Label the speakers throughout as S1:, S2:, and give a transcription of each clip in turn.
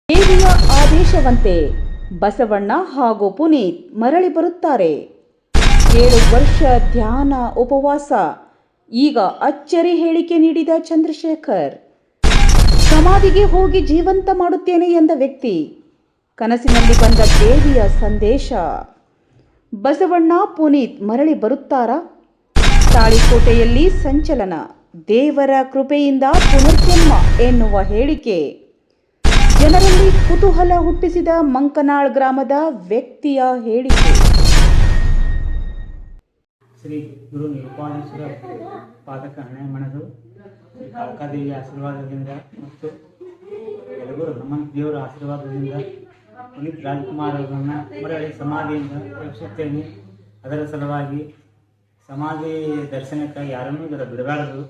S1: ದೇವಿಯ ಆದೇಶವಂತೆ ಬಸವಣ್ಣ ಹಾಗೂ ಪುನೀತ್ ಮರಳಿ ಬರುತ್ತಾರೆ. 7 ವರ್ಷ ಧ್ಯಾನ ಉಪವಾಸ. ಈಗ ಅಚ್ಚರಿ ಹೇಳಿಕೆ ನೀಡಿದ ಚಂದ್ರಶೇಖರ್. ಸಮಾಧಿಗೆ ಹೋಗಿ ಜೀವಂತ ಮಾಡುತ್ತೇನೆ ಎಂದ ವ್ಯಕ್ತಿ ಕನಸಿನಲ್ಲಿ ಬಂದ ದೇವಿಯ ಸಂದೇಶ. ಬಸವಣ್ಣ ಪುನೀತ್ ಮರಳಿ ಬರುತ್ತಾರಾ? ತಾಳಿಕೋಟೆಯಲ್ಲಿ ಸಂಚಲನ. ದೇವರ ಕೃಪೆಯಿಂದ ಪುನರ್ಜನ್ಮ ಎನ್ನುವ ಹೇಳಿಕೆ ಜನರಲ್ಲಿ ಕುತೂಹಲ ಹುಟ್ಟಿಸಿದ ಮಂಕನಾಳ್ ಗ್ರಾಮದ ವ್ಯಕ್ತಿಯ ಹೇಳಿಕೆ.
S2: ಶ್ರೀ ಗುರು ನಿರೂಪಾನೇಶ್ವರ ಪಾದಕ ಹಣೆ ಮಣದು ಶ್ರೀ ಕಾಳಕಾದೇವಿ ಆಶೀರ್ವಾದದಿಂದ ಮತ್ತು ಯಲಗೂರು ಹನುಮಂತ ದೇವರ ಆಶೀರ್ವಾದದಿಂದ ಪುನೀತ್ ರಾಜ್ಕುಮಾರ್ ಅವರನ್ನು ಮರಳಿ ಸಮಾಧಿಯಿಂದ ರಕ್ಷಿಸುತ್ತೇನೆ. ಅದರ ಸಲುವಾಗಿ ಸಮಾಧಿ ದರ್ಶನಕ್ಕಾಗಿ ಯಾರನ್ನೂ ಇದರ ಬಿಡಬಾರದು.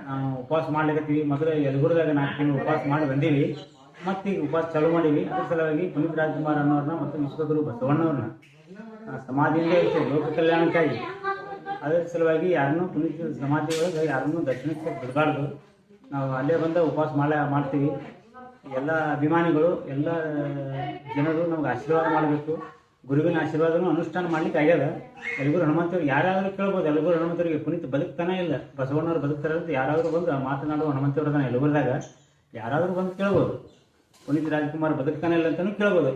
S2: ನಾವು ಉಪವಾಸ ಮಾಡ್ಲಿಕ್ಕತ್ತೀವಿ. ಮೊದಲು ಯಲಗೂರದಾಗ 4 ತಿಂಗಳು ಉಪವಾಸ ಮಾಡಿ ಬಂದೀವಿ. ಮತ್ತು ಈಗ ಉಪವಾಸ ಚಾಲೂ ಮಾಡೀವಿ. ಅದರ ಸಲುವಾಗಿ ಪುನೀತ್ ರಾಜ್ಕುಮಾರ್ ಅನ್ನೋರನ್ನ ಮತ್ತು ವಿಶ್ವಗುರು ಬಸವಣ್ಣವ್ರನ್ನ ಸಮಾಧಿಯಿಂದ ಇರ್ತೇವೆ ಲೋಕ ಕಲ್ಯಾಣಕ್ಕಾಗಿ. ಅದರ ಸಲುವಾಗಿ ಯಾರನ್ನೂ ಪುನೀತ್ ಸಮಾಧಿ ಒಳಗೆ ಯಾರನ್ನೂ ದರ್ಶನಕ್ಕೆ ಬಿಡಬಾರ್ದು. ನಾವು ಅಲ್ಲೇ ಬಂದ ಉಪವಾಸ ಮಾಡ್ತೀವಿ. ಎಲ್ಲ ಅಭಿಮಾನಿಗಳು ಎಲ್ಲ ಜನರು ನಮ್ಗೆ ಆಶೀರ್ವಾದ ಮಾಡಬೇಕು. ಗುರುವಿನ ಆಶೀರ್ವಾದನೂ ಅನುಷ್ಠಾನ ಮಾಡ್ಲಿಕ್ಕೆ ಆಗ್ಯದ. ಯಲಗೂರು ಹನುಮಂತವ್ರಿಗೆ ಯಾರಾದರೂ ಕೇಳ್ಬೋದು. ಯಲಗೂರು ಹನುಮಂತವ್ರಿಗೆ ಪುನೀತ್ ಬದುಕ್ತಾನೇ ಇಲ್ಲ, ಬಸವಣ್ಣವ್ರು ಬದುಕ್ತಾರೆ ಅಂತ ಯಾರಾದರೂ ಬಂದು ಮಾತನಾಡುವ ಹನುಮಂತವ್ರದಾನ ಯಲಗೂರದಾಗ ಯಾರಾದರೂ ಬಂದು ಕೇಳ್ಬೋದು. ಪುನೀತ್ ರಾಜ್ಕುಮಾರ್ ಬದುಕ್ತಾನೆ ಇಲ್ಲ ಅಂತಲೂ ಕೇಳ್ಬೋದು.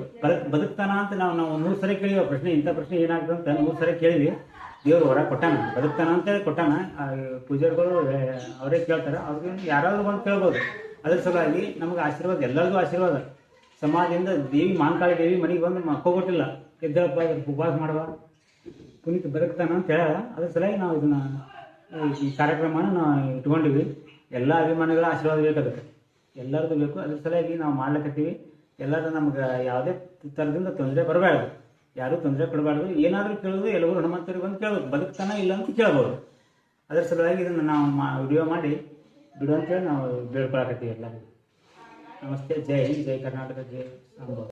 S2: ಬದುಕ್ತಾನ ಅಂತ ನಾವು 100 ಸರಿ ಕೇಳಿವ ಪ್ರಶ್ನೆ. ಇಂಥ ಪ್ರಶ್ನೆ ಏನಾಗ್ತದೆ ಅಂತ 100 ಸರಿ ಕೇಳಿವಿ. ದೇವರು ಹೊರ ಕೊಟ್ಟಾನ, ಬದುಕ್ತಾನ ಅಂತೇಳಿ ಕೊಟ್ಟಾನ. ಪೂಜಾರಿಗಳು ಅವರೇ ಕೇಳ್ತಾರೆ. ಅವ್ರಿಗೆ ಯಾರಾದರೂ ಬಂದು ಕೇಳ್ಬೋದು. ಅದ್ರ ಸಲುವಾಗಿ ನಮಗೆ ಆಶೀರ್ವಾದ, ಎಲ್ಲರಿಗೂ ಆಶೀರ್ವಾದ. ಸಮಾಧಿಯಿಂದ ದೇವಿ ಮಾಂಕಾಳಿ ದೇವಿ ಮನೆಗೆ ಬಂದು ಮಕ್ಕೋಗೊಟ್ಟಿಲ್ಲ, ಎದ್ದಪ್ಪ ಉಪವಾಸ ಮಾಡುವ ಪುನೀತ್ ಬದುಕ್ತಾನ ಅಂತ ಹೇಳ. ಅದ್ರ ಸಲುವಾಗಿ ನಾವು ಇದನ್ನು ಈ ಕಾರ್ಯಕ್ರಮನ ನಾವು ಇಟ್ಕೊಂಡಿವಿ. ಎಲ್ಲ ಅಭಿಮಾನಿಗಳ ಆಶೀರ್ವಾದ ಬೇಕಾಗುತ್ತೆ, ಎಲ್ಲರದ್ದು ಬೇಕು. ಅದ್ರ ಸಲುವಾಗಿ ನಾವು ಮಾಡ್ಲಿಕ್ಕತ್ತೀವಿ. ಎಲ್ಲರೂ ನಮ್ಗೆ ಯಾವುದೇ ಥರದಿಂದ ತೊಂದರೆ ಬರಬಾರ್ದು, ಯಾರೂ ತೊಂದರೆ ಕೊಡಬಾರ್ದು. ಏನಾದರೂ ಕೇಳೋದು ಯಲಗೂರು ಹನುಮಂತವ್ರಿಗೆ ಬಂದು ಕೇಳೋದು, ಬದುಕ್ತಾನ ಇಲ್ಲ ಅಂತ ಕೇಳ್ಬೋದು. ಅದರ ಸಲುವಾಗಿ ಇದನ್ನು ನಾವು ವಿಡಿಯೋ ಮಾಡಿ ಬಿಡು ಅಂತೇಳಿ ನಾವು ಬೇಡ್ಕೊಳಕತ್ತೀವಿ ಎಲ್ಲರಿಗೂ. ನಮಸ್ತೆ. ಜೈ ಹಿಂದ್, ಜೈ ಕರ್ನಾಟಕ, ಜೈ ಸಂಭವ.